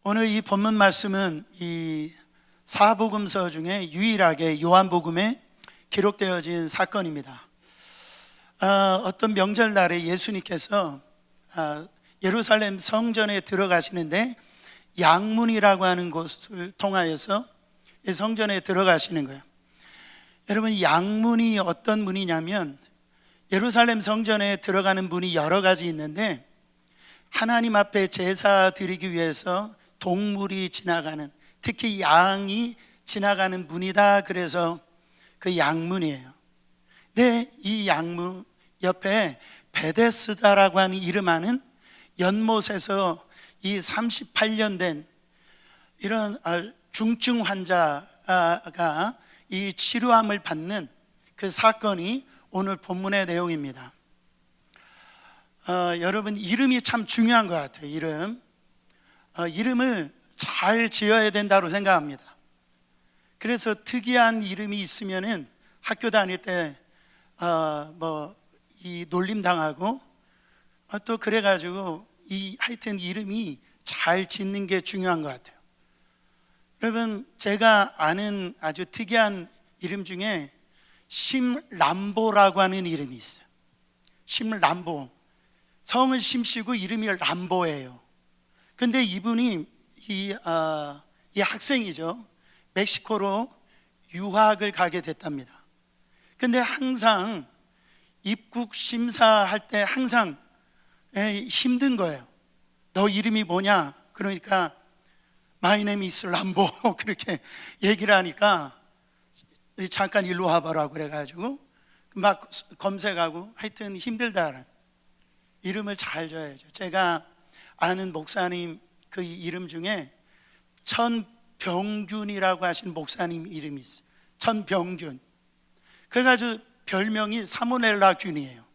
오늘 이 본문 말씀은 이 사복음서 중에 유일하게 요한복음에 기록되어진 사건입니다. 어떤 명절날에 예수님께서 예루살렘 성전에 들어가시는데 양문이라고 하는 곳을 통하여서 성전에 들어가시는 거예요. 여러분, 양문이 어떤 문이냐면 예루살렘 성전에 들어가는 문이 여러 가지 있는데 하나님 앞에 제사 드리기 위해서 동물이 지나가는, 특히 양이 지나가는 문이다. 그래서 그 양문이에요. 근데 이 양문 옆에 베데스다라고 하는 이름하는 연못에서 이 38년 된 이런 중증 환자가 이 치료함을 받는 그 사건이 오늘 본문의 내용입니다. 여러분, 이름이 참 중요한 것 같아요. 이름을 잘 지어야 된다고 생각합니다. 그래서 특이한 이름이 있으면은 학교 다닐 때 이 놀림 당하고 또 그래가지고 하여튼 이름이 잘 짓는 게 중요한 것 같아요. 여러분, 제가 아는 아주 특이한 이름 중에 심람보라고 하는 이름이 있어요. 심람보. 성은 심씨고 이름이 람보예요. 근데 이분이 이 학생이죠. 멕시코로 유학을 가게 됐답니다. 근데 항상 입국 심사할 때 항상 힘든 거예요. 너 이름이 뭐냐? 그러니까 My name is 람보 그렇게 얘기를 하니까 잠깐 일로 와봐라 그래가지고 막 검색하고 하여튼 힘들다. 이름을 잘 줘야죠. 제가 아는 목사님 그 이름 중에 천병균이라고 하신 목사님 이름이 있어요. 천병균. 그래가지고 별명이 사모넬라균이에요.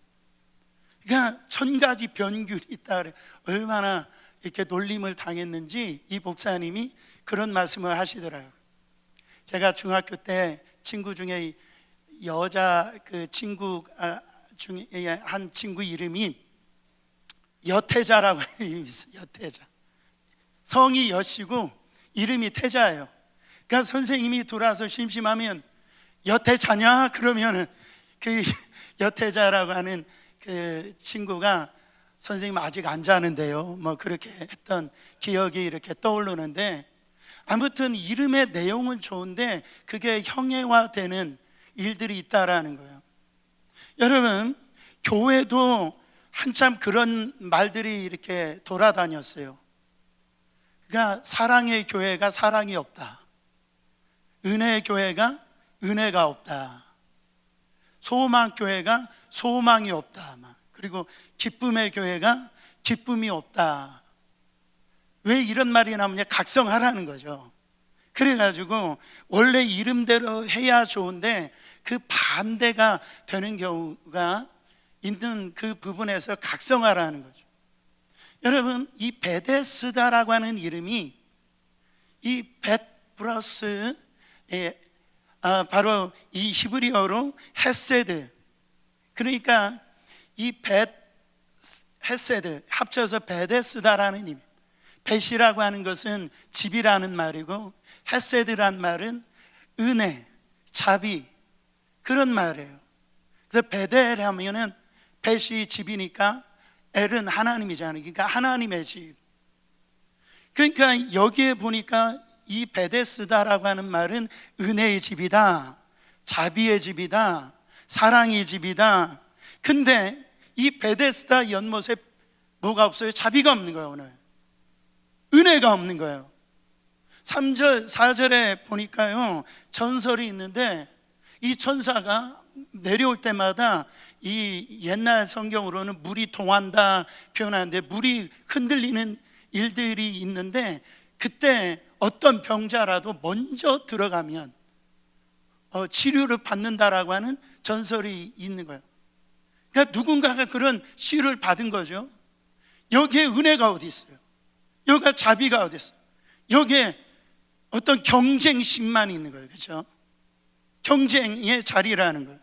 그러니까 1000가지 변균이 있다. 얼마나 이렇게 놀림을 당했는지 이 목사님이 그런 말씀을 하시더라고요. 제가 중학교 때 친구 중에 여자 그 친구 중에 한 친구 이름이 여태자라고 하는 이름이 있어요. 여태자. 성이 여시고 이름이 태자예요. 그러니까 선생님이 돌아서 심심하면 여태자냐? 그러면은 그 여태자라고 하는 그 친구가 선생님 아직 안 자는데요. 뭐 그렇게 했던 기억이 이렇게 떠오르는데, 아무튼 이름의 내용은 좋은데 그게 형해화되는 일들이 있다라는 거예요. 여러분, 교회도 한참 그런 말들이 이렇게 돌아다녔어요. 그러니까 사랑의 교회가 사랑이 없다. 은혜의 교회가 은혜가 없다. 소망 교회가 소망이 없다. 그리고 기쁨의 교회가 기쁨이 없다. 왜 이런 말이 나오냐? 각성하라는 거죠. 그래가지고 원래 이름대로 해야 좋은데 그 반대가 되는 경우가 있는 그 부분에서 각성하라는 거죠. 여러분, 이 베데스다라고 하는 이름이 이 벳 플러스 바로 이 히브리어로 헤세드, 그러니까 이 헤세드 합쳐서 베데스다라는 의미. 벳이라고 하는 것은 집이라는 말이고 헤세드란 말은 은혜, 자비, 그런 말이에요. 그래서 베델하면은 벳이 집이니까 엘은 하나님이잖아요. 그러니까 하나님의 집. 그러니까 여기에 보니까 이 베데스다라고 하는 말은 은혜의 집이다, 자비의 집이다, 사랑의 집이다. 근데 이 베데스다 연못에 뭐가 없어요? 자비가 없는 거예요. 오늘 은혜가 없는 거예요. 3절 4절에 보니까요 전설이 있는데, 이 천사가 내려올 때마다 이 옛날 성경으로는 물이 동한다 표현하는데 물이 흔들리는 일들이 있는데, 그때 어떤 병자라도 먼저 들어가면 치료를 받는다라고 하는 전설이 있는 거예요. 그러니까 누군가가 그런 치료를 받은 거죠. 여기에 은혜가 어디 있어요? 여기가 자비가 어디 있어요? 여기에 어떤 경쟁심만 있는 거예요. 그렇죠? 경쟁의 자리라는 거예요.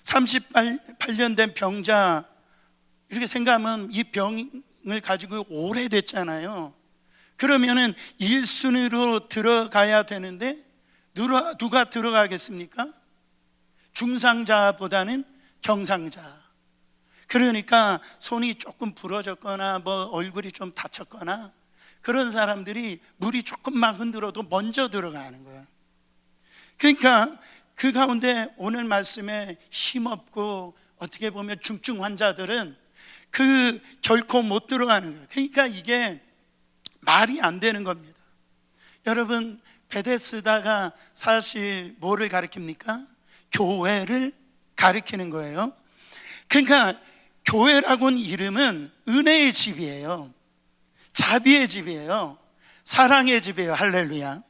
38년 된 병자 이렇게 생각하면 이 병을 가지고 오래됐잖아요. 그러면은 1순위로 들어가야 되는데 누가 들어가겠습니까? 중상자보다는 경상자. 그러니까 손이 조금 부러졌거나 뭐 얼굴이 좀 다쳤거나 그런 사람들이 물이 조금만 흔들어도 먼저 들어가는 거예요. 그러니까 그 가운데 오늘 말씀에 힘없고 어떻게 보면 중증 환자들은 결코 못 들어가는 거예요. 그러니까 이게 말이 안 되는 겁니다. 여러분, 베데스다가 사실 뭐를 가리킵니까? 교회를 가리키는 거예요. 그러니까 교회라고는 이름은 은혜의 집이에요. 자비의 집이에요. 사랑의 집이에요. 할렐루야.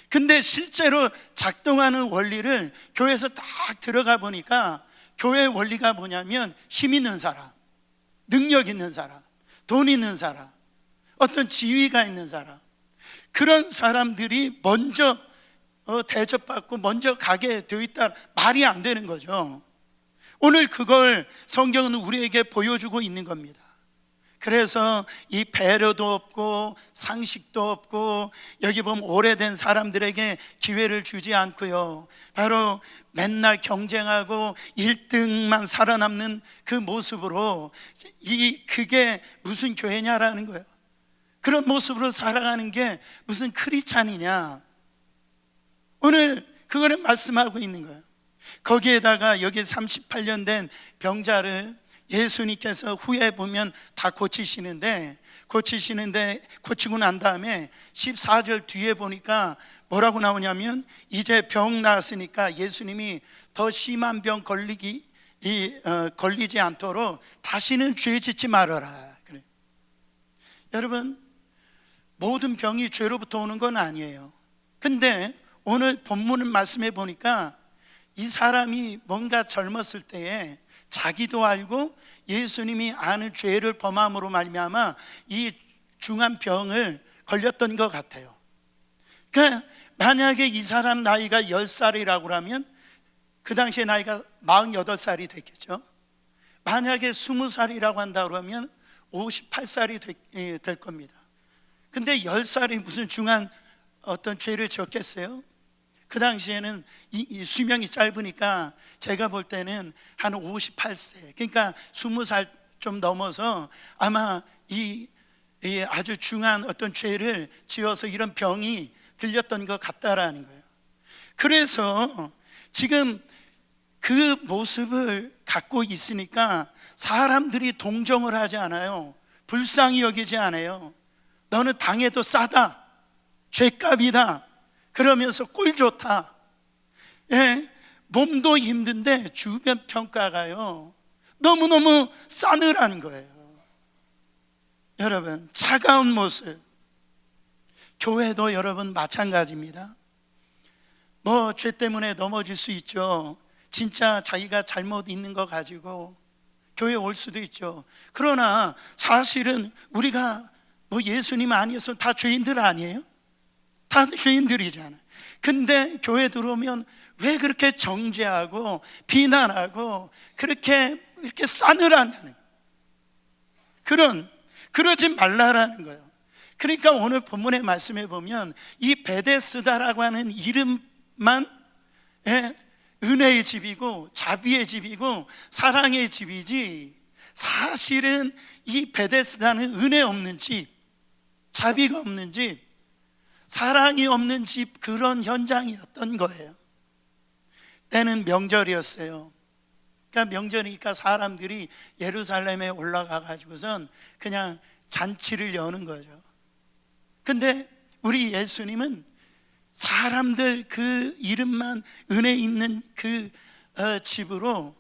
근데 실제로 작동하는 원리를 교회에서 딱 들어가 보니까 교회 원리가 뭐냐면 힘 있는 사람, 능력 있는 사람, 돈 있는 사람, 어떤 지위가 있는 사람, 그런 사람들이 먼저 대접받고 먼저 가게 되어 있다. 말이 안 되는 거죠. 오늘 그걸 성경은 우리에게 보여주고 있는 겁니다. 그래서 이 배려도 없고 상식도 없고 여기 보면 오래된 사람들에게 기회를 주지 않고요, 바로 맨날 경쟁하고 1등만 살아남는 그 모습으로 그게 무슨 교회냐라는 거예요. 그런 모습으로 살아가는 게 무슨 크리스찬이냐. 오늘 그거를 말씀하고 있는 거예요. 거기에다가 여기 38년 된 병자를 예수님께서 후에 보면 다 고치시는데 고치고 난 다음에 14절 뒤에 보니까 뭐라고 나오냐면 이제 병 나았으니까 예수님이 더 심한 병 걸리지 않도록 다시는 죄 짓지 말아라. 그래. 여러분, 모든 병이 죄로부터 오는 건 아니에요. 근데 오늘 본문 말씀해 보니까 이 사람이 뭔가 젊었을 때에 자기도 알고 예수님이 아는 죄를 범함으로 말미암아 이 중한 병을 걸렸던 것 같아요. 그러니까 만약에 이 사람 나이가 10살이라고 하면 그 당시에 나이가 48살이 됐겠죠. 만약에 20살이라고 한다고 하면 58살이 될 겁니다. 근데 10살이 무슨 중한 어떤 죄를 지었겠어요? 그 당시에는 이 수명이 짧으니까 제가 볼 때는 한 58세, 그러니까 20살 좀 넘어서 아마 이 아주 중한 어떤 죄를 지어서 이런 병이 들렸던 것 같다라는 거예요. 그래서 지금 그 모습을 갖고 있으니까 사람들이 동정을 하지 않아요. 불쌍히 여기지 않아요. 너는 당해도 싸다, 죄값이다, 그러면서 꿀 좋다. 예, 몸도 힘든데 주변 평가가요 너무너무 싸늘한 거예요. 여러분, 차가운 모습. 교회도 여러분 마찬가지입니다. 뭐 죄 때문에 넘어질 수 있죠. 진짜 자기가 잘못 있는 거 가지고 교회 올 수도 있죠. 그러나 사실은 우리가 뭐 예수님 아니어서 다 죄인들 아니에요? 다 죄인들이잖아요. 근데 교회 들어오면 왜 그렇게 정죄하고 비난하고 그렇게 이렇게 싸늘하냐는, 그러지 말라라는 거예요. 그러니까 오늘 본문의 말씀에 보면 이 베데스다라고 하는 이름만 은혜의 집이고 자비의 집이고 사랑의 집이지, 사실은 이 베데스다는 은혜 없는 집, 자비가 없는 집, 사랑이 없는 집, 그런 현장이었던 거예요. 때는 명절이었어요. 그러니까 명절이니까 사람들이 예루살렘에 올라가 가지고선 그냥 잔치를 여는 거죠. 근데 우리 예수님은 사람들 그 이름만 은혜 있는 그 집으로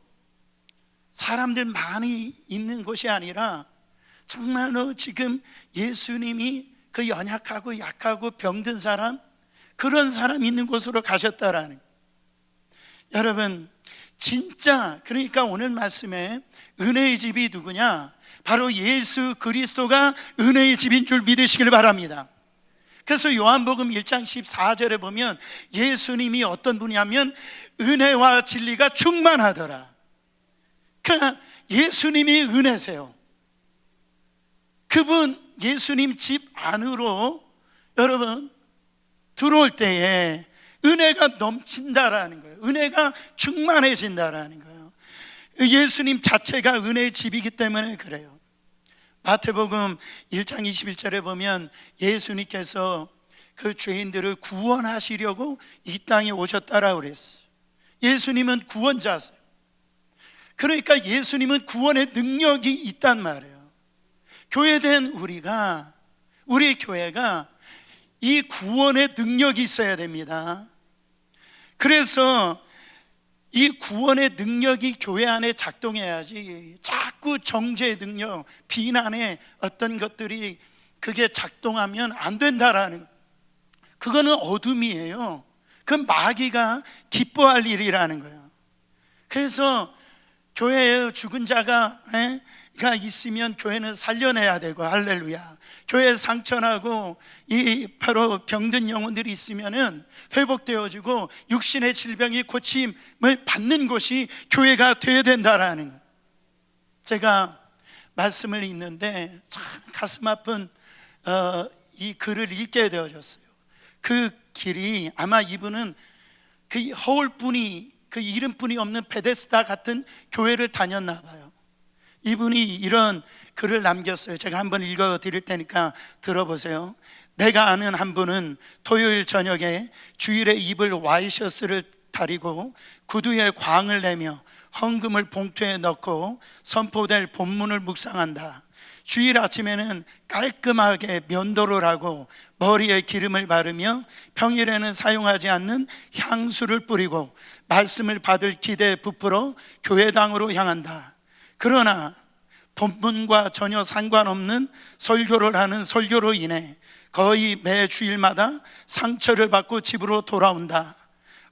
사람들 많이 있는 곳이 아니라 정말로 지금 예수님이 그 연약하고 약하고 병든 사람, 그런 사람 있는 곳으로 가셨다라는. 여러분, 진짜 그러니까 오늘 말씀에 은혜의 집이 누구냐? 바로 예수 그리스도가 은혜의 집인 줄 믿으시길 바랍니다. 그래서 요한복음 1장 14절에 보면 예수님이 어떤 분이냐면 은혜와 진리가 충만하더라. 그러니까 예수님이 은혜세요. 그분 예수님 집 안으로 여러분 들어올 때에 은혜가 넘친다라는 거예요. 은혜가 충만해진다라는 거예요. 예수님 자체가 은혜의 집이기 때문에 그래요. 마태복음 1장 21절에 보면 예수님께서 그 죄인들을 구원하시려고 이 땅에 오셨다라고 그랬어요. 예수님은 구원자세요. 그러니까 예수님은 구원의 능력이 있단 말이에요. 교회된 우리 교회가 이 구원의 능력이 있어야 됩니다. 그래서 이 구원의 능력이 교회 안에 작동해야지 자꾸 정죄의 능력, 비난의 어떤 것들이 그게 작동하면 안 된다라는, 그거는 어둠이에요. 그 마귀가 기뻐할 일이라는 거예요. 그래서 교회에 죽은 자가 있으면 교회는 살려내야 되고, 할렐루야. 교회에 상처나고 이 바로 병든 영혼들이 있으면은 회복되어지고 육신의 질병이 고침을 받는 곳이 교회가 되어야 된다라는 거예요. 제가 말씀을 읽는데 참 가슴 아픈 이 글을 읽게 되어졌어요. 그 길이 아마 이분은 그 허울뿐이, 그 이름뿐이 없는 베데스다 같은 교회를 다녔나 봐요. 이분이 이런 글을 남겼어요. 제가 한번 읽어 드릴 테니까 들어보세요. 내가 아는 한 분은 토요일 저녁에 주일에 입을 와이셔츠를 다리고 구두에 광을 내며 헌금을 봉투에 넣고 선포될 본문을 묵상한다. 주일 아침에는 깔끔하게 면도를 하고 머리에 기름을 바르며 평일에는 사용하지 않는 향수를 뿌리고 말씀을 받을 기대에 부풀어 교회당으로 향한다. 그러나 본문과 전혀 상관없는 설교를 하는 설교로 인해 거의 매 주일마다 상처를 받고 집으로 돌아온다.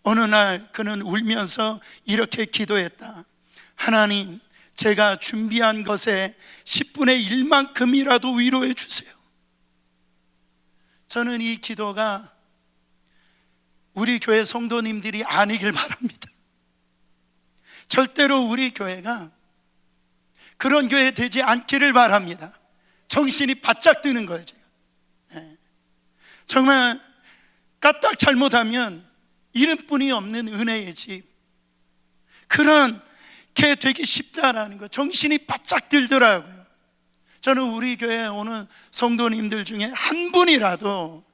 어느 날 그는 울면서 이렇게 기도했다. 하나님, 제가 준비한 것의 10분의 1만큼이라도 위로해 주세요. 저는 이 기도가 우리 교회 성도님들이 아니길 바랍니다. 절대로 우리 교회가 그런 교회 되지 않기를 바랍니다. 정신이 바짝 드는 거예요. 제가 정말 까딱 잘못하면 이름뿐이 없는 은혜의 집, 그렇게 되기 쉽다라는 거 정신이 바짝 들더라고요. 저는 우리 교회에 오는 성도님들 중에 한 분이라도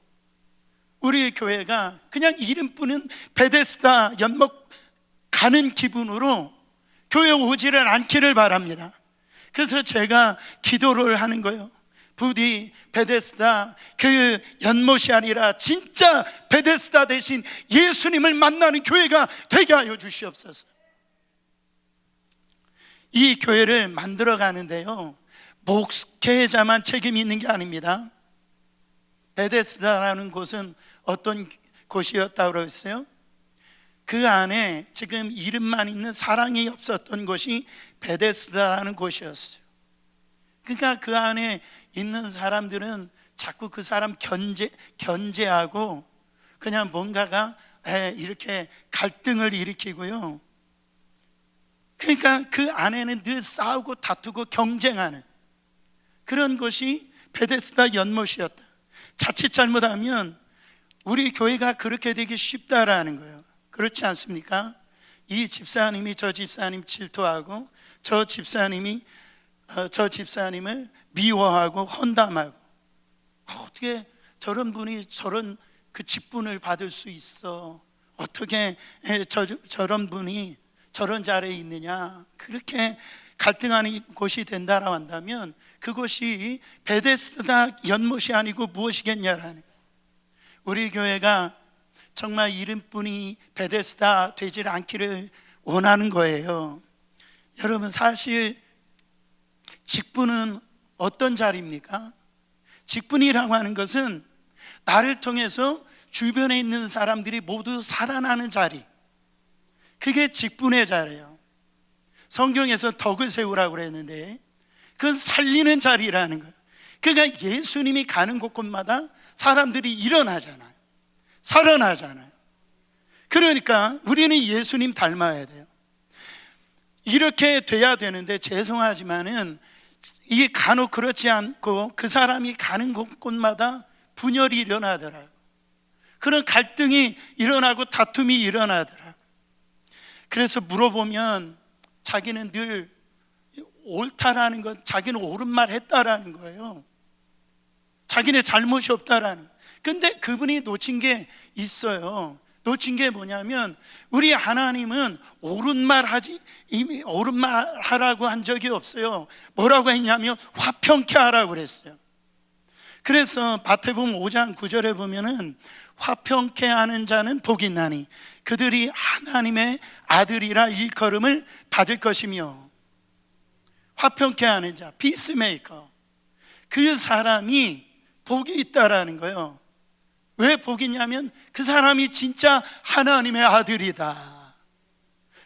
우리 교회가 그냥 이름뿐인 베데스다 연못 가는 기분으로 교회 오지를 않기를 바랍니다. 그래서 제가 기도를 하는 거예요. 부디 베데스다 그 연못이 아니라 진짜 베데스다 대신 예수님을 만나는 교회가 되게 하여 주시옵소서. 이 교회를 만들어 가는데요, 목회자만 책임이 있는 게 아닙니다. 베데스다라는 곳은 어떤 곳이었다고 그랬어요? 그 안에 지금 이름만 있는 사랑이 없었던 곳이 베데스다라는 곳이었어요. 그러니까 그 안에 있는 사람들은 자꾸 그 사람 견제하고 그냥 뭔가가 이렇게 갈등을 일으키고요. 그러니까 그 안에는 늘 싸우고 다투고 경쟁하는 그런 곳이 베데스다 연못이었다. 자칫 잘못하면 우리 교회가 그렇게 되기 쉽다라는 거예요. 그렇지 않습니까? 이 집사님이 저 집사님 질투하고 저 집사님이 저 집사님을 미워하고 헌담하고, 어떻게 저런 분이 저런 그 직분을 받을 수 있어? 어떻게 저런 분이 저런 자리에 있느냐? 그렇게 갈등하는 곳이 된다라고 한다면 그곳이 베데스다 연못이 아니고 무엇이겠냐라는, 우리 교회가 정말 이름뿐이 베데스다 되지 않기를 원하는 거예요. 여러분, 사실 직분은 어떤 자리입니까? 직분이라고 하는 것은 나를 통해서 주변에 있는 사람들이 모두 살아나는 자리, 그게 직분의 자리예요. 성경에서 덕을 세우라고 그랬는데 그건 살리는 자리라는 거예요. 그러니까 예수님이 가는 곳곳마다 사람들이 일어나잖아요, 살아나잖아요. 그러니까 우리는 예수님 닮아야 돼요. 이렇게 돼야 되는데 죄송하지만은 이게 간혹 그렇지 않고 그 사람이 가는 곳곳마다 분열이 일어나더라고요. 그런 갈등이 일어나고 다툼이 일어나더라고요. 그래서 물어보면 자기는 늘 옳다라는 것, 자기는 옳은 말 했다라는 거예요. 자기네 잘못이 없다라는. 근데 그분이 놓친 게 있어요. 놓친 게 뭐냐면 우리 하나님은 옳은 말 하지, 이미 옳은 말 하라고 한 적이 없어요. 뭐라고 했냐면 화평케 하라고 그랬어요. 그래서 마태복음 5장 9절에 보면은 화평케 하는 자는 복이 있나니 그들이 하나님의 아들이라 일컬음을 받을 것이며, 화평케 하는 자, 피스메이커, 그 사람이 복이 있다라는 거예요. 왜 복이 있냐면 그 사람이 진짜 하나님의 아들이다,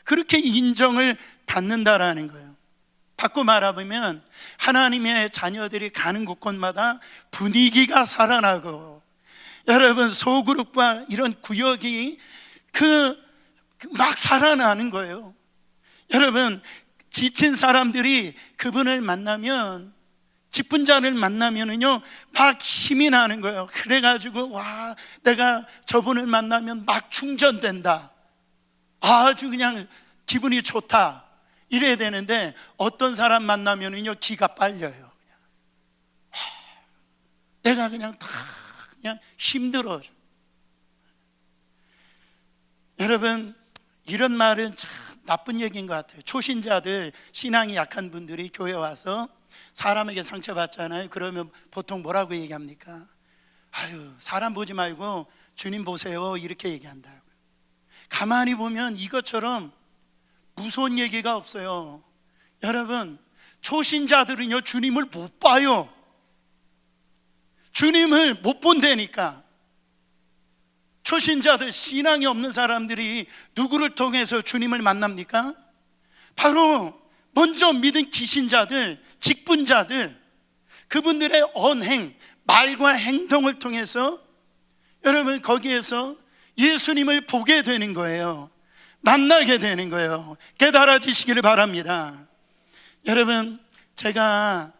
그렇게 인정을 받는다라는 거예요. 바꿔 말하면 하나님의 자녀들이 가는 곳곳마다 분위기가 살아나고, 여러분 소그룹과 이런 구역이 막 살아나는 거예요. 여러분 지친 사람들이 그분을 만나면, 직분자를 만나면은요 막 힘이 나는 거예요. 그래가지고 와, 내가 저분을 만나면 막 충전된다, 아주 그냥 기분이 좋다, 이래야 되는데 어떤 사람 만나면은요 기가 빨려요. 그냥 내가 그냥 다 그냥 힘들어. 여러분 이런 말은 참 나쁜 얘기인 것 같아요. 초신자들, 신앙이 약한 분들이 교회 와서 사람에게 상처받잖아요. 그러면 보통 뭐라고 얘기합니까? 아유, 사람 보지 말고 주님 보세요, 이렇게 얘기한다고요. 가만히 보면 이것처럼 무서운 얘기가 없어요. 여러분 초신자들은요 주님을 못 봐요. 주님을 못 본다니까. 초신자들, 신앙이 없는 사람들이 누구를 통해서 주님을 만납니까? 바로 먼저 믿은 기신자들, 직분자들, 그분들의 언행, 말과 행동을 통해서 여러분 거기에서 예수님을 보게 되는 거예요. 만나게 되는 거예요. 깨달아지시기를 바랍니다. 여러분 제가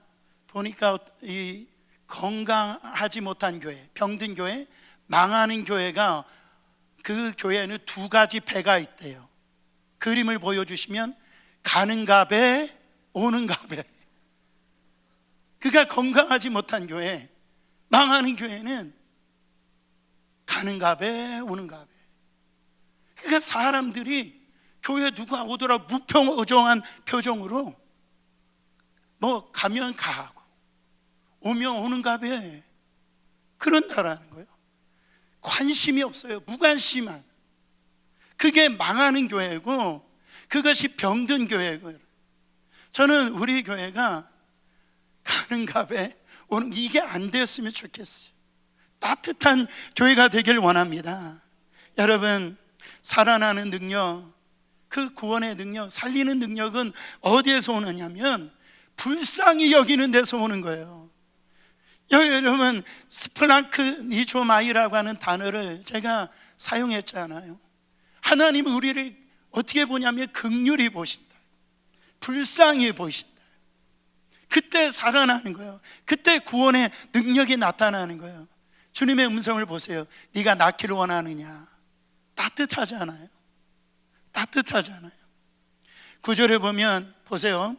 보니까 이 건강하지 못한 교회, 병든 교회, 망하는 교회가, 그 교회는 두 가지 배가 있대요. 그림을 보여주시면 가는가 배, 오는가 배. 그가 건강하지 못한 교회, 망하는 교회는 가는가 배, 오는가 배. 그러니까 사람들이 교회 누가 오더라 무표정한 표정으로 뭐 가면 가고 오면 오는가 배, 그런다라는 거예요. 관심이 없어요. 무관심한. 그게 망하는 교회고 그것이 병든 교회고. 저는 우리 교회가 가는가 배, 오는, 이게 안 됐으면 좋겠어요. 따뜻한 교회가 되길 원합니다. 여러분 살아나는 능력, 그 구원의 능력, 살리는 능력은 어디에서 오느냐면 불쌍히 여기는 데서 오는 거예요. 여러분 스플랑크 니조마이라고 하는 단어를 제가 사용했잖아요. 하나님은 우리를 어떻게 보냐면 긍휼히 보신다, 불쌍히 보신다. 그때 살아나는 거예요. 그때 구원의 능력이 나타나는 거예요. 주님의 음성을 보세요. 네가 낫기를 원하느냐. 따뜻하잖아요. 따뜻하잖아요. 9절에 보면 보세요.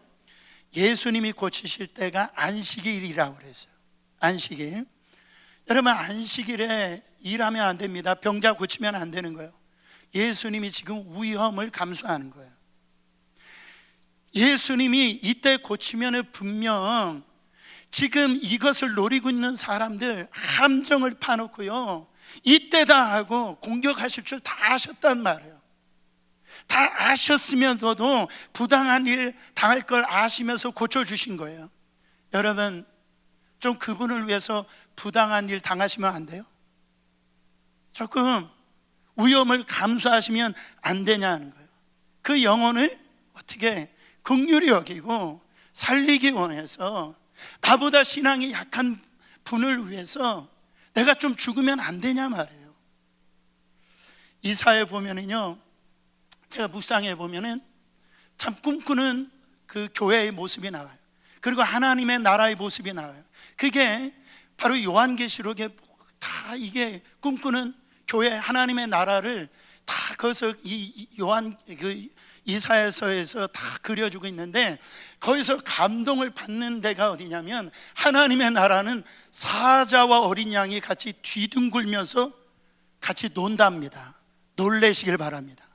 예수님이 고치실 때가 안식일이라고 그랬어요. 안식일. 여러분 안식일에 일하면 안 됩니다. 병자 고치면 안 되는 거예요. 예수님이 지금 위험을 감수하는 거예요. 예수님이 이때 고치면 분명 지금 이것을 노리고 있는 사람들 함정을 파놓고요 이때다 하고 공격하실 줄 다 아셨단 말이에요. 다 아셨으면서도 부당한 일 당할 걸 아시면서 고쳐주신 거예요. 여러분 좀 그분을 위해서 부당한 일 당하시면 안 돼요? 조금 위험을 감수하시면 안 되냐는 거예요. 그 영혼을 어떻게 긍휼히 여기고 살리기 원해서 나보다 신앙이 약한 분을 위해서 내가 좀 죽으면 안 되냐 말이에요. 이사에 보면은요, 제가 묵상해 보면은 참 꿈꾸는 그 교회의 모습이 나와요. 그리고 하나님의 나라의 모습이 나와요. 그게 바로 요한계시록에 다 이게 꿈꾸는 교회 하나님의 나라를 다 거기서 이 요한 그 이사야서에서 다 그려주고 있는데, 거기서 감동을 받는 데가 어디냐면 하나님의 나라는 사자와 어린 양이 같이 뒤둥글면서 같이 논답니다. 놀라시길 바랍니다.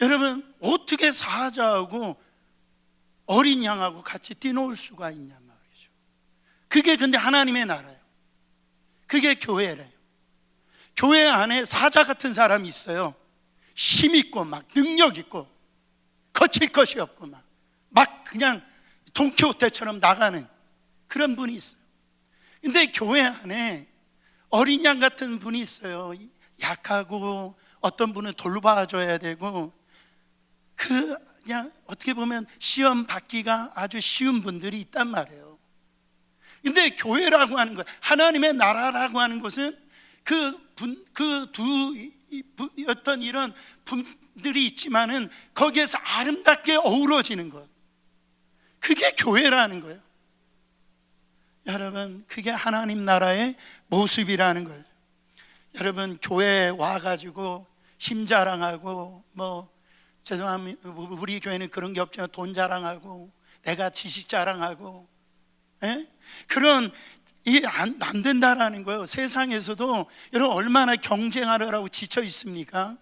여러분, 어떻게 사자하고 어린 양하고 같이 뛰놀 수가 있냐 말이죠. 그게 근데 하나님의 나라예요. 그게 교회래요. 교회 안에 사자 같은 사람이 있어요. 힘 있고 막 능력 있고 거칠 것이 없고 막 그냥 돈키호테처럼 나가는 그런 분이 있어요. 근데 교회 안에 어린 양 같은 분이 있어요. 약하고 어떤 분은 돌봐줘야 되고, 그냥 어떻게 보면 시험 받기가 아주 쉬운 분들이 있단 말이에요. 근데 교회라고 하는 것, 하나님의 나라라고 하는 것은 어떤 이런 분들이 있지만은 거기에서 아름답게 어우러지는 것, 그게 교회라는 거예요. 여러분, 그게 하나님 나라의 모습이라는 거예요. 여러분, 교회에 와가지고 힘 자랑하고 죄송합니다, 우리 교회는 그런 게 없지만 돈 자랑하고 내가 지식 자랑하고, 그런 안 된다라는 거예요. 세상에서도 여러분 얼마나 경쟁하느라고 지쳐 있습니까?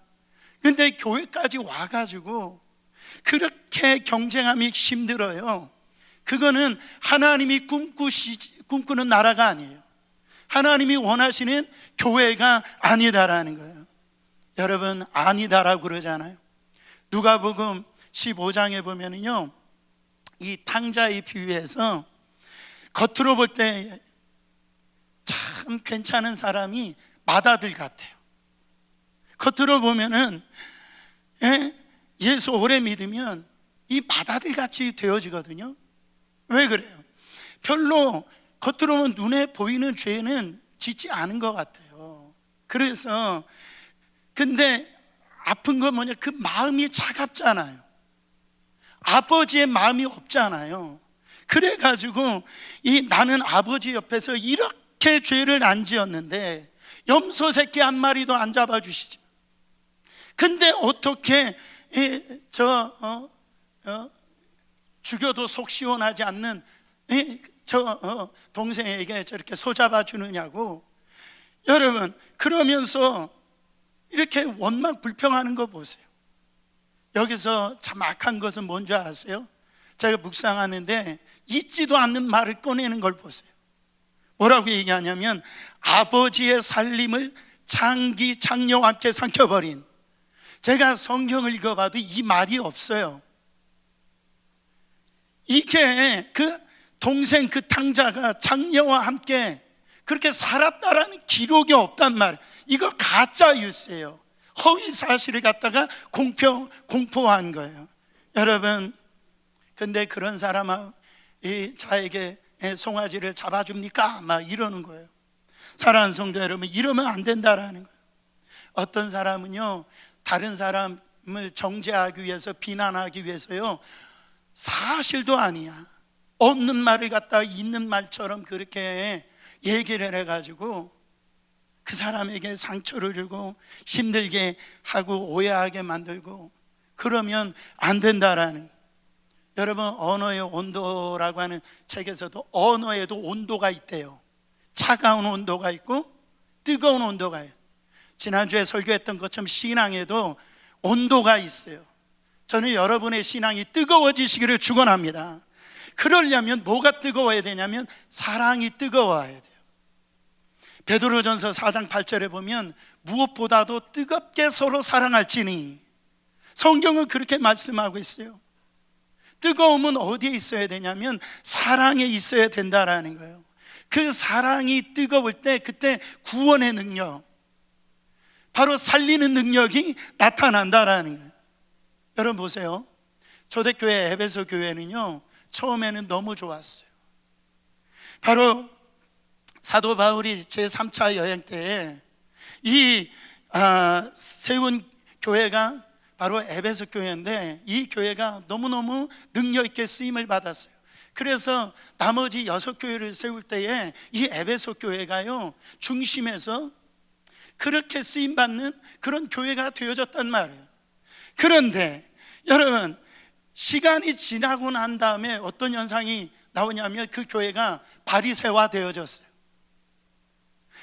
근데 교회까지 와가지고 그렇게 경쟁함이 힘들어요. 그거는 하나님이 꿈꾸는 나라가 아니에요. 하나님이 원하시는 교회가 아니다라는 거예요. 여러분, 아니다라고 그러잖아요. 누가복음 15장에 보면은요, 이 탕자의 비유에서 겉으로 볼 때 참 괜찮은 사람이 맏아들 같아요. 겉으로 보면은 예수 오래 믿으면 이 맏아들 같이 되어지거든요. 왜 그래요? 별로 겉으로 보면 눈에 보이는 죄는 짓지 않은 것 같아요. 그래서 근데 아픈 건 뭐냐, 그 마음이 차갑잖아요. 아버지의 마음이 없잖아요. 그래가지고 나는 아버지 옆에서 이렇게 죄를 안 지었는데 염소 새끼 한 마리도 안 잡아주시지. 근데 어떻게 죽여도 속 시원하지 않는 동생에게 저렇게 소잡아 주느냐고. 여러분, 그러면서 이렇게 원망 불평하는 거 보세요. 여기서 참 악한 것은 뭔지 아세요? 제가 묵상하는데 있지도 않는 말을 꺼내는 걸 보세요. 뭐라고 얘기하냐면 아버지의 살림을 장녀와 함께 삼켜버린. 제가 성경을 읽어봐도 이 말이 없어요. 이게 그 동생 그 탕자가 장녀와 함께 그렇게 살았다라는 기록이 없단 말이에요. 이거 가짜 뉴스예요. 허위 사실을 갖다가 공포한 거예요. 여러분, 근데 그런 사람은 자에게 송아지를 잡아줍니까? 막 이러는 거예요. 사랑하는 성도 여러분, 이러면 안 된다라는 거예요. 어떤 사람은요, 다른 사람을 정죄하기 위해서, 비난하기 위해서요, 사실도 아니야, 없는 말을 갖다가 있는 말처럼 그렇게 얘기를 해가지고 그 사람에게 상처를 주고 힘들게 하고 오해하게 만들고, 그러면 안 된다라는 거예요. 여러분, 언어의 온도라고 하는 책에서도 언어에도 온도가 있대요. 차가운 온도가 있고 뜨거운 온도가 있어요. 지난주에 설교했던 것처럼 신앙에도 온도가 있어요. 저는 여러분의 신앙이 뜨거워지시기를 축원합니다. 그러려면 뭐가 뜨거워야 되냐면 사랑이 뜨거워야 돼요. 베드로전서 4장 8절에 보면 무엇보다도 뜨겁게 서로 사랑할지니, 성경은 그렇게 말씀하고 있어요. 뜨거움은 어디에 있어야 되냐면 사랑에 있어야 된다라는 거예요. 그 사랑이 뜨거울 때 그때 구원의 능력, 바로 살리는 능력이 나타난다라는 거예요. 여러분 보세요. 초대교회 에베소 교회는요, 처음에는 너무 좋았어요. 바로 사도 바울이 제3차 여행 때에 세운 교회가 바로 에베소 교회인데, 이 교회가 너무너무 능력 있게 쓰임을 받았어요. 그래서 나머지 6교회를 세울 때에 이 에베소 교회가요 중심에서 그렇게 쓰임받는 그런 교회가 되어졌단 말이에요. 그런데 여러분, 시간이 지나고 난 다음에 어떤 현상이 나오냐면 그 교회가 바리새화 되어졌어요.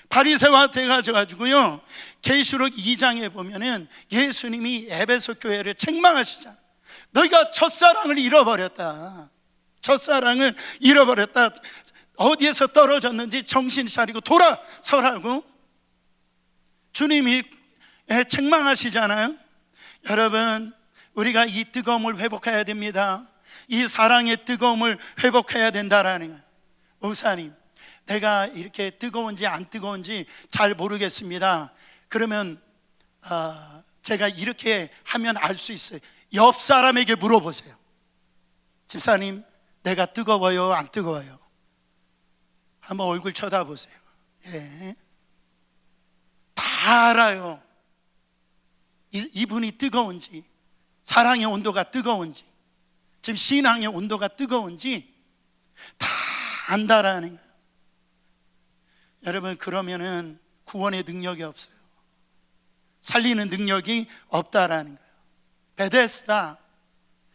바리새화 돼가지고요, 계시록 2장에 보면은 예수님이 에베소 교회를 책망하시잖아요. 너희가 첫사랑을 잃어버렸다. 첫사랑을 잃어버렸다. 어디에서 떨어졌는지 정신 차리고 돌아서라고 주님이 책망하시잖아요. 여러분, 우리가 이 뜨거움을 회복해야 됩니다. 이 사랑의 뜨거움을 회복해야 된다라는 거예요. 목사님, 내가 이렇게 뜨거운지 안 뜨거운지 잘 모르겠습니다. 그러면 제가 이렇게 하면 알 수 있어요. 옆 사람에게 물어보세요. 집사님, 내가 뜨거워요, 안 뜨거워요? 한번 얼굴 쳐다보세요. 예. 다 알아요. 이분이 뜨거운지, 사랑의 온도가 뜨거운지, 지금 신앙의 온도가 뜨거운지 다 안다라는 거예요. 여러분, 그러면은 구원의 능력이 없어요. 살리는 능력이 없다라는 거예요. 베데스다,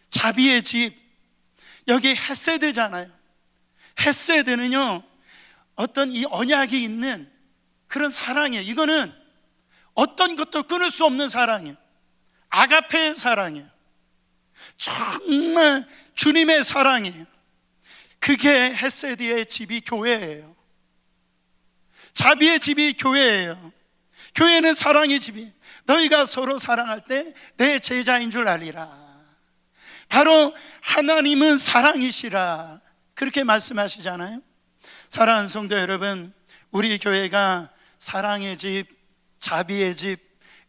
자비의 집, 여기 헤세드잖아요. 헤세드는요 어떤 이 언약이 있는 그런 사랑이에요. 이거는 어떤 것도 끊을 수 없는 사랑이에요. 아가페의 사랑이에요. 정말 주님의 사랑이에요. 그게 헤세드의 집이 교회예요. 자비의 집이 교회예요. 교회는 사랑의 집이, 너희가 서로 사랑할 때 내 제자인 줄 알리라. 바로 하나님은 사랑이시라, 그렇게 말씀하시잖아요. 사랑하는 성도 여러분, 우리 교회가 사랑의 집, 자비의 집,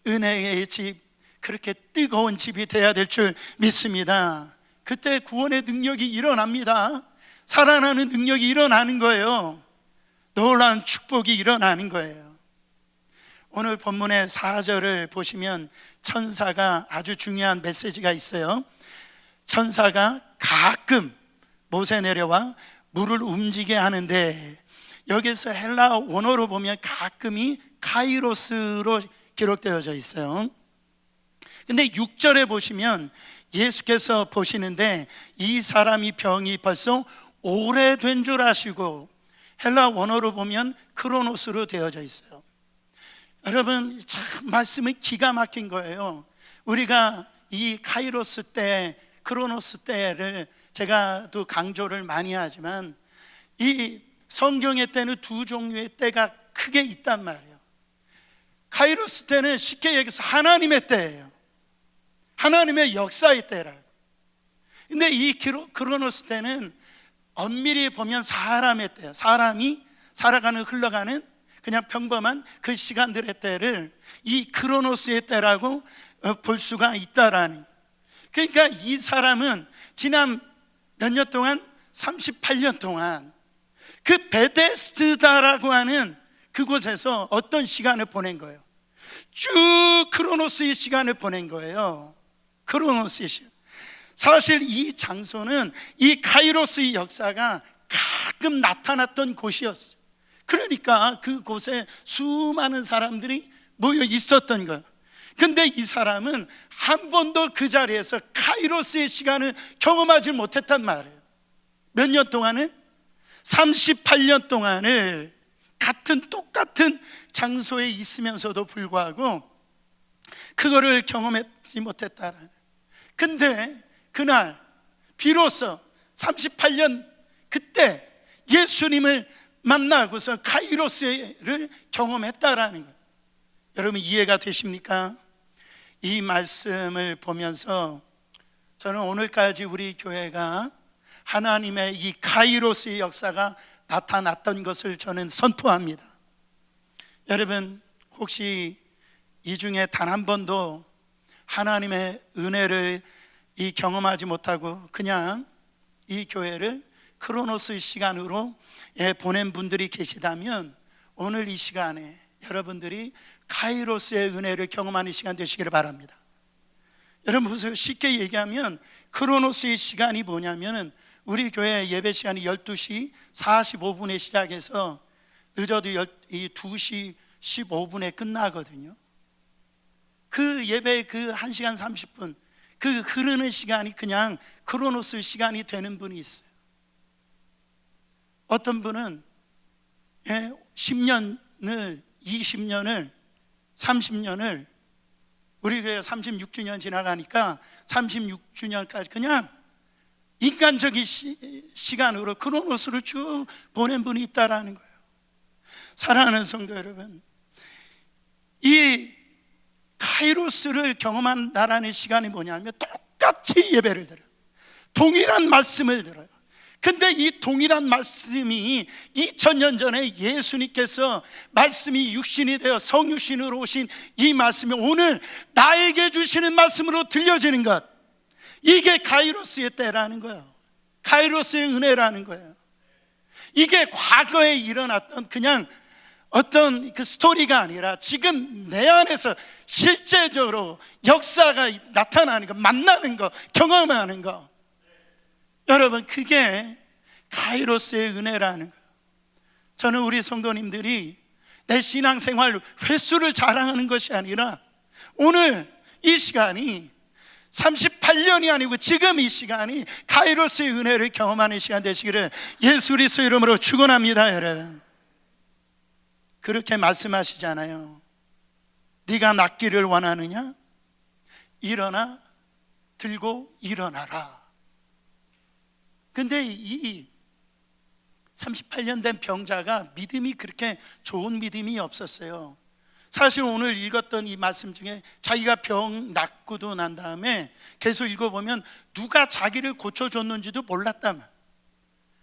은혜의 집, 그렇게 뜨거운 집이 돼야 될 줄 믿습니다. 그때 구원의 능력이 일어납니다. 살아나는 능력이 일어나는 거예요. 놀라운 축복이 일어나는 거예요. 오늘 본문의 4절을 보시면 천사가 아주 중요한 메시지가 있어요. 천사가 가끔 못에 내려와 물을 움직이게 하는데, 여기서 헬라 원어로 보면 가끔이 카이로스로 기록되어져 있어요. 근데 6절에 보시면 예수께서 보시는데 이 사람이 병이 벌써 오래된 줄 아시고, 헬라 원어로 보면 크로노스로 되어져 있어요. 여러분, 참 말씀이 기가 막힌 거예요. 우리가 이 카이로스 때, 크로노스 때를 제가 또 강조를 많이 하지만, 이 성경의 때는 두 종류의 때가 크게 있단 말이에요. 카이로스 때는 쉽게 얘기해서 하나님의 때예요. 하나님의 역사의 때라고. 근데 이 크로노스 때는 엄밀히 보면 사람의 때예요. 사람이 살아가는, 흘러가는 그냥 평범한 그 시간들의 때를 이 크로노스의 때라고 볼 수가 있다라는. 그러니까 이 사람은 지난 몇 년 동안, 38년 동안 그 베데스다라고 하는 그곳에서 어떤 시간을 보낸 거예요? 쭉 크로노스의 시간을 보낸 거예요. 크로노스의 시간. 사실 이 장소는 이 카이로스의 역사가 가끔 나타났던 곳이었어요. 그러니까 그곳에 수많은 사람들이 모여 있었던 거예요. 근데 이 사람은 한 번도 그 자리에서 카이로스의 시간을 경험하지 못했단 말이에요. 몇 년 동안은? 38년 동안을 똑같은 장소에 있으면서도 불구하고 그거를 경험하지 못했다라는. 근데 그날 비로소 38년 그때 예수님을 만나고서 카이로스를 경험했다라는 거예요. 여러분, 이해가 되십니까? 이 말씀을 보면서 저는 오늘까지 우리 교회가 하나님의 이 카이로스의 역사가 나타났던 것을 저는 선포합니다. 여러분, 혹시 이 중에 단 한 번도 하나님의 은혜를 경험하지 못하고 그냥 이 교회를 크로노스의 시간으로 보낸 분들이 계시다면, 오늘 이 시간에 여러분들이 카이로스의 은혜를 경험하는 시간 되시기를 바랍니다. 여러분 보세요. 쉽게 얘기하면 크로노스의 시간이 뭐냐면은 우리 교회 예배 시간이 12시 45분에 시작해서 늦어도 2시 15분에 끝나거든요. 그 예배 그 1시간 30분 그 흐르는 시간이 그냥 크로노스 시간이 되는 분이 있어요. 어떤 분은 10년을 20년을 30년을 우리 교회 36주년 지나가니까 36주년까지 그냥 인간적인 시간으로 크로노스로 쭉 보낸 분이 있다라는 거예요. 사랑하는 성도 여러분, 이 카이로스를 경험한다라는 시간이 뭐냐면 똑같이 예배를 드려요. 동일한 말씀을 들어요. 근데 이 동일한 말씀이 2000년 전에 예수님께서 말씀이 육신이 되어 성육신으로 오신 이 말씀이 오늘 나에게 주시는 말씀으로 들려지는 것, 이게 카이로스의 때라는 거예요. 카이로스의 은혜라는 거예요. 이게 과거에 일어났던 그냥 어떤 그 스토리가 아니라 지금 내 안에서 실제적으로 역사가 나타나는 거, 만나는 거, 경험하는 거, 여러분 그게 카이로스의 은혜라는 거예요. 저는 우리 성도님들이 내 신앙생활 횟수를 자랑하는 것이 아니라 오늘 이 시간이 38년이 아니고 지금 이 시간이 카이로스의 은혜를 경험하는 시간 되시기를 예수 그리스도 이름으로 축원합니다. 여러분 그렇게 말씀하시잖아요. 네가 낫기를 원하느냐? 일어나 들고 일어나라. 근데 이 38년 된 병자가 믿음이 그렇게 좋은 믿음이 없었어요. 사실 오늘 읽었던 이 말씀 중에 자기가 병 낫고도 난 다음에 계속 읽어보면 누가 자기를 고쳐줬는지도 몰랐단 말이에요.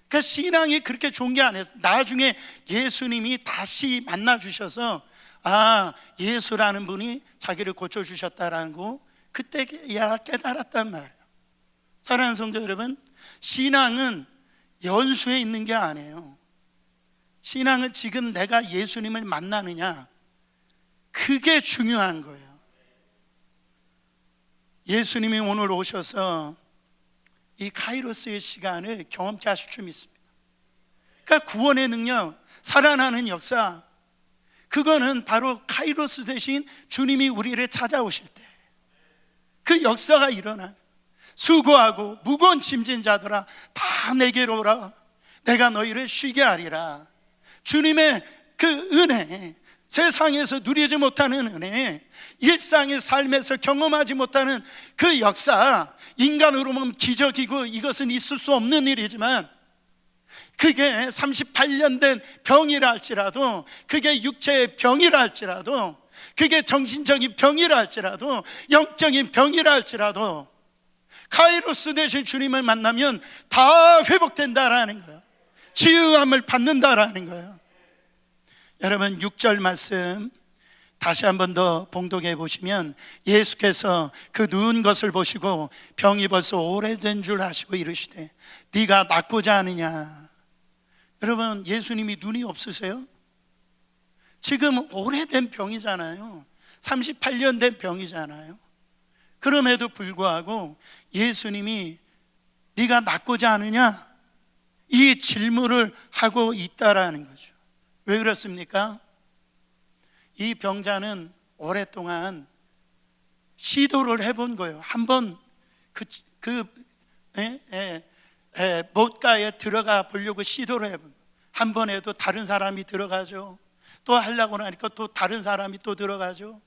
그러니까 신앙이 그렇게 좋은 게 아니에요. 나중에 예수님이 다시 만나주셔서 예수라는 분이 자기를 고쳐주셨다라는 거 그때야 깨달았단 말이에요. 사랑하는 성도 여러분, 신앙은 연수에 있는 게 아니에요. 신앙은 지금 내가 예수님을 만나느냐, 그게 중요한 거예요. 예수님이 오늘 오셔서 이 카이로스의 시간을 경험케 하실 줄 믿습니다. 그러니까 구원의 능력, 살아나는 역사, 그거는 바로 카이로스 대신 주님이 우리를 찾아오실 때 그 역사가 일어나는, 수고하고 무거운 짐진 자들아 다 내게로 오라, 내가 너희를 쉬게 하리라. 주님의 그 은혜, 세상에서 누리지 못하는 은혜, 일상의 삶에서 경험하지 못하는 그 역사, 인간으로 보면 기적이고 이것은 있을 수 없는 일이지만 그게 38년 된 병이라 할지라도, 그게 육체의 병이라 할지라도, 그게 정신적인 병이라 할지라도, 영적인 병이라 할지라도 카이로스 대신 주님을 만나면 다 회복된다라는 거예요. 치유함을 받는다라는 거예요. 여러분 6절 말씀 다시 한 번 더 봉독해 보시면 예수께서 그 누운 것을 보시고 병이 벌써 오래된 줄 아시고 이르시되 네가 낫고자 하느냐. 여러분 예수님이 눈이 없으세요? 지금 오래된 병이잖아요. 38년 된 병이잖아요. 그럼에도 불구하고 예수님이 네가 낫고자 하느냐, 이 질문을 하고 있다라는 거죠. 왜 그렇습니까? 이 병자는 오랫동안 시도를 해본 거예요. 한번 못가에 들어가 보려고 시도를 해본 거예요. 한 번 해도 다른 사람이 들어가죠. 또 하려고 하니까 또 다른 사람이 또 들어가죠.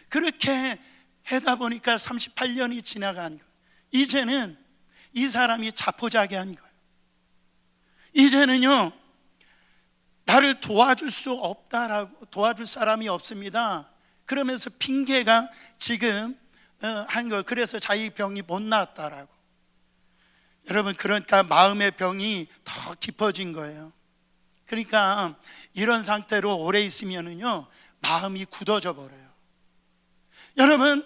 그렇게 하다 보니까 38년이 지나간 거예요. 이제는 이 사람이 자포자기한 거예요. 이제는요, 나를 도와줄 수 없다라고, 도와줄 사람이 없습니다. 그러면서 핑계가 지금 한 거예요. 그래서 자기 병이 못 나았다라고. 여러분 그러니까 마음의 병이 더 깊어진 거예요. 그러니까 이런 상태로 오래 있으면은요 마음이 굳어져 버려요. 여러분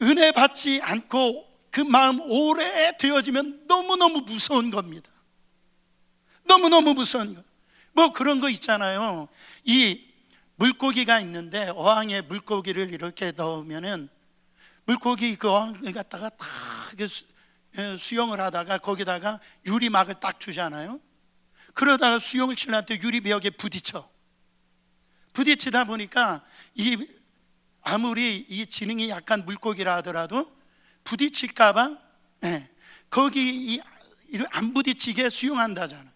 은혜 받지 않고 그 마음 오래 되어지면 너무너무 무서운 겁니다. 너무너무 무서운 거. 뭐 그런 거 있잖아요. 이 물고기가 있는데 어항에 물고기를 이렇게 넣으면은 물고기 그 어항을 갖다가 딱 수영을 하다가 거기다가 유리막을 딱 주잖아요. 그러다가 수영을 치려는데 유리벽에 부딪히다 보니까 아무리 이 지능이 약한 물고기라 하더라도 부딪힐까봐 거기 안 부딪히게 수영한다잖아.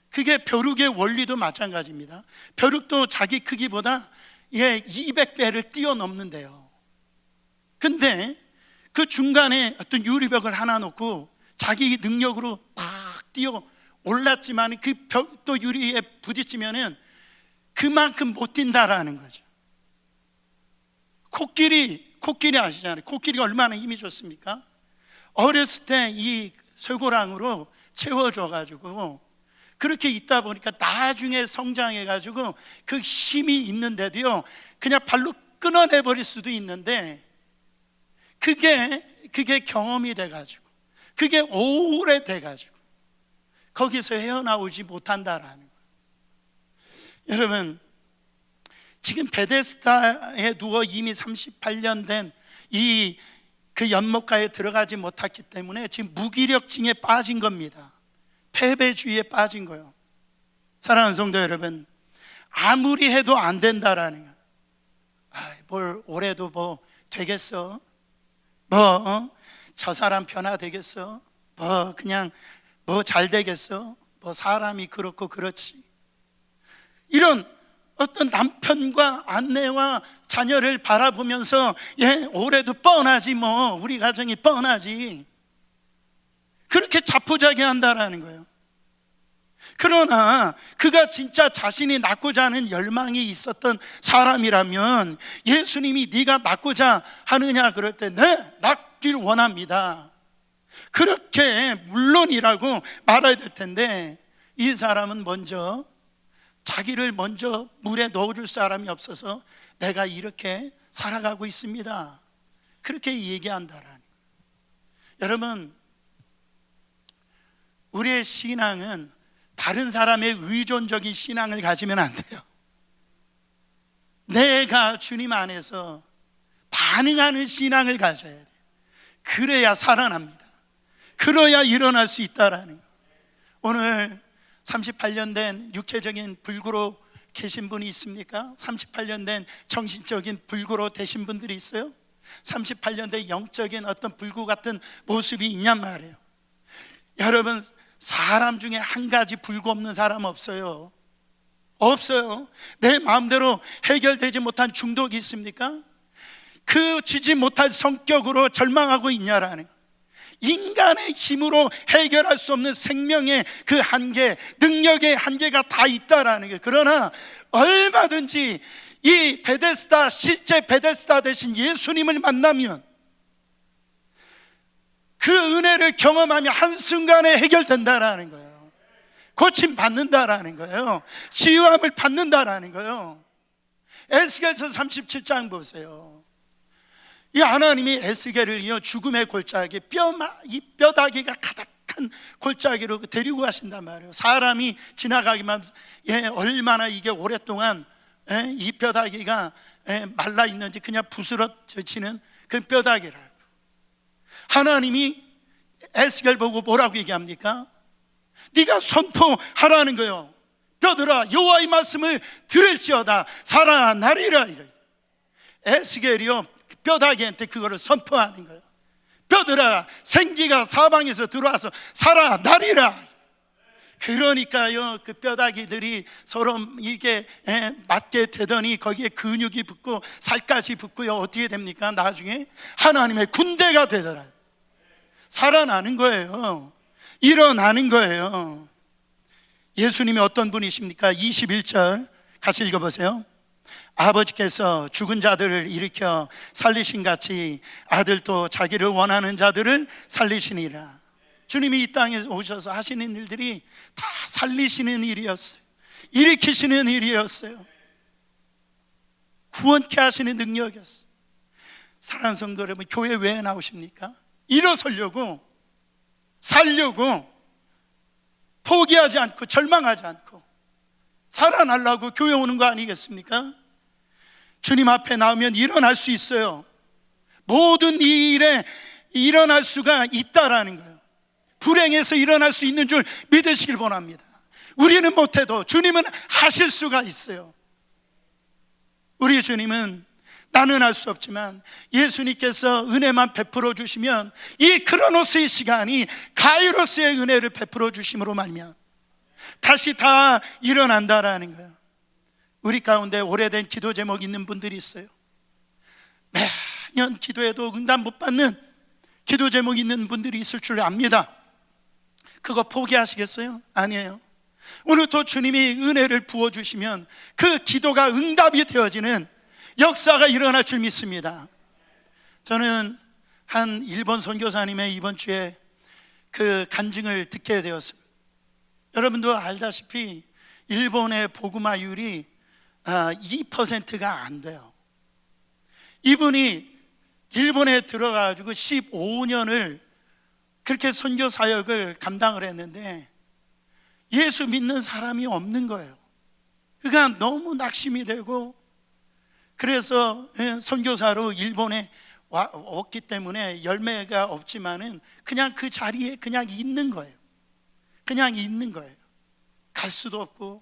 그게 벼룩의 원리도 마찬가지입니다. 벼룩도 자기 크기보다 200배를 뛰어넘는데요. 근데 그 중간에 어떤 유리벽을 하나 놓고 자기 능력으로 딱 뛰어 올랐지만 그 벽도 유리에 부딪히면은 그만큼 못 뛴다라는 거죠. 코끼리 아시잖아요. 코끼리가 얼마나 힘이 좋습니까? 어렸을 때 이 쇠고랑으로 채워줘가지고 그렇게 있다 보니까 나중에 성장해가지고 그 힘이 있는데도요, 그냥 발로 끊어내버릴 수도 있는데 그게 경험이 돼가지고 그게 오래돼가지고 거기서 헤어나오지 못한다라는 거예요. 여러분, 지금 베데스다에 누워 이미 38년 된 그 연못가에 들어가지 못했기 때문에 지금 무기력증에 빠진 겁니다. 패배주의에 빠진 거예요. 사랑하는 성도 여러분, 아무리 해도 안 된다라는 거예요. 뭘 올해도 뭐 되겠어? 저 사람 변화되겠어? 그냥 잘 되겠어? 사람이 그렇고 그렇지. 이런 어떤 남편과 아내와 자녀를 바라보면서 올해도 뻔하지 우리 가정이 뻔하지, 그렇게 자포자기한다라는 거예요. 그러나 그가 진짜 자신이 낳고자 하는 열망이 있었던 사람이라면 예수님이 네가 낳고자 하느냐 그럴 때 네, 낳길 원합니다, 그렇게 물론이라고 말해야 될 텐데, 이 사람은 자기를 먼저 물에 넣어줄 사람이 없어서 내가 이렇게 살아가고 있습니다, 그렇게 얘기한다라는 거예요. 여러분, 우리의 신앙은 다른 사람의 의존적인 신앙을 가지면 안 돼요. 내가 주님 안에서 반응하는 신앙을 가져야 돼요. 그래야 살아납니다. 그래야 일어날 수 있다라는 거예요. 오늘 38년 된 육체적인 불구로 계신 분이 있습니까? 38년 된 정신적인 불구로 되신 분들이 있어요? 38년 된 영적인 어떤 불구 같은 모습이 있냔 말이에요. 여러분, 사람 중에 한 가지 불구 없는 사람 없어요. 내 마음대로 해결되지 못한 중독이 있습니까? 지지 못할 성격으로 절망하고 있냐라는 거예요. 인간의 힘으로 해결할 수 없는 생명의 그 한계, 능력의 한계가 다 있다라는 거예요. 그러나 얼마든지 이 실제 베데스다 되신 예수님을 만나면, 그 은혜를 경험하면 한순간에 해결된다라는 거예요. 고침 받는다라는 거예요. 치유함을 받는다라는 거예요. 에스겔서 37장 보세요. 이 하나님이 에스겔을 죽음의 골짜기, 이 뼈다귀가 가득한 골짜기로 데리고 가신단 말이에요. 사람이 지나가기만 얼마나 이게 오랫동안 이 뼈다귀가 말라 있는지 그냥 부스러지는 그런 뼈다귀를, 하나님이 에스겔 보고 뭐라고 얘기합니까? 네가 선포하라는 거예요. 뼈들아, 여호와의 말씀을 들을지어다 살아나리라. 에스겔이요, 뼈다귀한테 그거를 선포하는 거예요. 뼈들아, 생기가 사방에서 들어와서 살아나리라. 그러니까요, 그 뼈다귀들이 서로 이게 맞게 되더니 거기에 근육이 붙고 살까지 붙고요, 어떻게 됩니까? 나중에 하나님의 군대가 되더라. 살아나는 거예요. 일어나는 거예요. 예수님이 어떤 분이십니까? 21절 같이 읽어보세요. 아버지께서 죽은 자들을 일으켜 살리신 같이 아들도 자기를 원하는 자들을 살리시니라. 주님이 이 땅에 오셔서 하시는 일들이 다 살리시는 일이었어요. 일으키시는 일이었어요. 구원케 하시는 능력이었어요. 사랑하는 성도 여러분, 교회 왜 나오십니까? 일어서려고, 살려고, 포기하지 않고 절망하지 않고 살아나려고 교회 오는 거 아니겠습니까? 주님 앞에 나오면 일어날 수 있어요. 모든 이 일에 일어날 수가 있다라는 거예요. 불행해서 일어날 수 있는 줄 믿으시길 원합니다. 우리는 못해도 주님은 하실 수가 있어요. 우리 주님은 나는 할 수 없지만 예수님께서 은혜만 베풀어 주시면 이 크로노스의 시간이 가이로스의 은혜를 베풀어 주심으로 말미암아 다시 다 일어난다라는 거예요. 우리 가운데 오래된 기도 제목 있는 분들이 있어요. 매년 기도해도 응답 못 받는 기도 제목 있는 분들이 있을 줄 압니다. 그거 포기하시겠어요? 아니에요. 오늘도 주님이 은혜를 부어주시면 그 기도가 응답이 되어지는 역사가 일어날 줄 믿습니다. 저는 한 일본 선교사님의 이번 주에 그 간증을 듣게 되었습니다. 여러분도 알다시피 일본의 복음화율이 2%가 안 돼요. 이분이 일본에 들어가가지고 15년을 그렇게 선교 사역을 감당을 했는데 예수 믿는 사람이 없는 거예요. 그러니까 너무 낙심이 되고, 그래서 선교사로 일본에 왔기 때문에 열매가 없지만은 그냥 그 자리에 그냥 있는 거예요. 그냥 있는 거예요. 갈 수도 없고.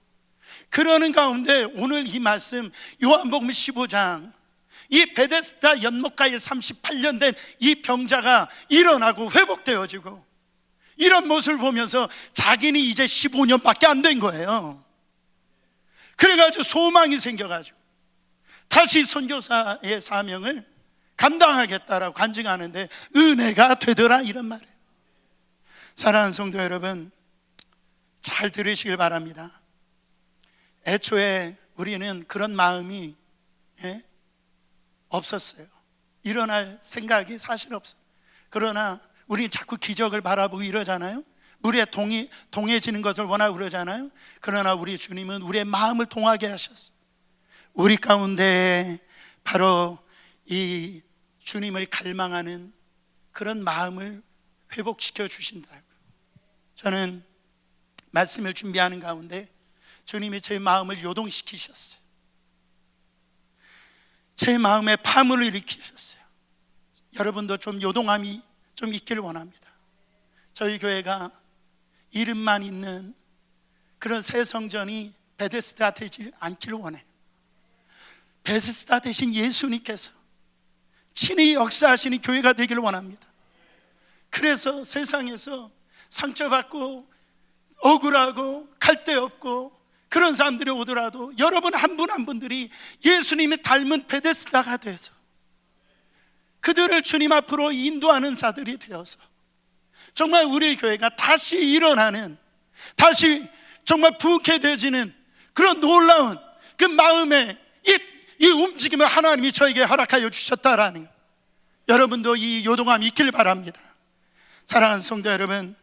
그러는 가운데 오늘 이 말씀 요한복음 15장, 이 베데스다 연못가에 38년 된 이 병자가 일어나고 회복되어지고, 이런 모습을 보면서 자기는 이제 15년밖에 안 된 거예요. 그래가지고 소망이 생겨가지고 다시 선교사의 사명을 감당하겠다라고 간증하는데 은혜가 되더라, 이런 말이에요. 사랑하는 성도 여러분, 잘 들으시길 바랍니다. 애초에 우리는 그런 마음이 없었어요. 일어날 생각이 사실 없어요. 그러나 우리는 자꾸 기적을 바라보고 이러잖아요. 물에 동해지는 것을 원하고 그러잖아요. 그러나 우리 주님은 우리의 마음을 동하게 하셨어요. 우리 가운데 바로 이 주님을 갈망하는 그런 마음을 회복시켜 주신다. 저는 말씀을 준비하는 가운데 주님이 제 마음을 요동시키셨어요. 제 마음에 파문을 일으키셨어요. 여러분도 좀 요동함이 좀 있기를 원합니다. 저희 교회가 이름만 있는 그런 새 성전이 베데스다 되지 않기를 원해요. 베데스다 대신 예수님께서 친히 역사하시는 교회가 되기를 원합니다. 그래서 세상에서 상처받고 억울하고 갈 데 없고 그런 사람들이 오더라도 여러분 한 분 한 분들이 예수님의 닮은 베데스다가 돼서 그들을 주님 앞으로 인도하는 자들이 되어서 정말 우리 교회가 다시 일어나는, 다시 정말 부흥케 되어지는 그런 놀라운 그 마음의 이 움직임을 하나님이 저에게 허락하여 주셨다라는 것, 여러분도 이 요동함이 있길 바랍니다. 사랑하는 성도 여러분,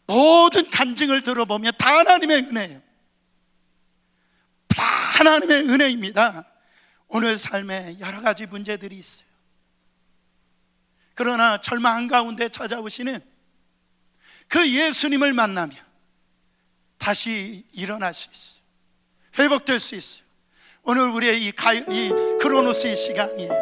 모든 간증을 들어보면 다 하나님의 은혜예요. 다 하나님의 은혜입니다. 오늘 삶에 여러 가지 문제들이 있어요. 그러나 절망 한가운데 찾아오시는 그 예수님을 만나면 다시 일어날 수 있어요. 회복될 수 있어요. 오늘 우리의 이 크로노스의 시간이에요.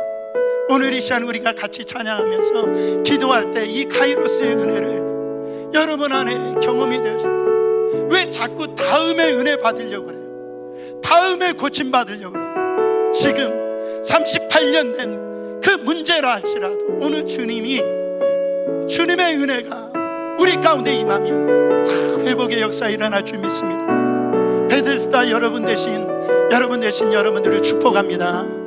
오늘 이 시간 우리가 같이 찬양하면서 기도할 때 이 카이로스의 은혜를 여러분 안에 경험이 되어진다. 왜 자꾸 다음에 은혜 받으려고 그래요? 다음에 고침 받으려고 그래요? 지금 38년 된 그 문제라 할지라도 오늘 주님의 은혜가 우리 가운데 임하면 다 회복의 역사 일어날 줄 믿습니다. 베데스다 여러분 대신 여러분들을 축복합니다.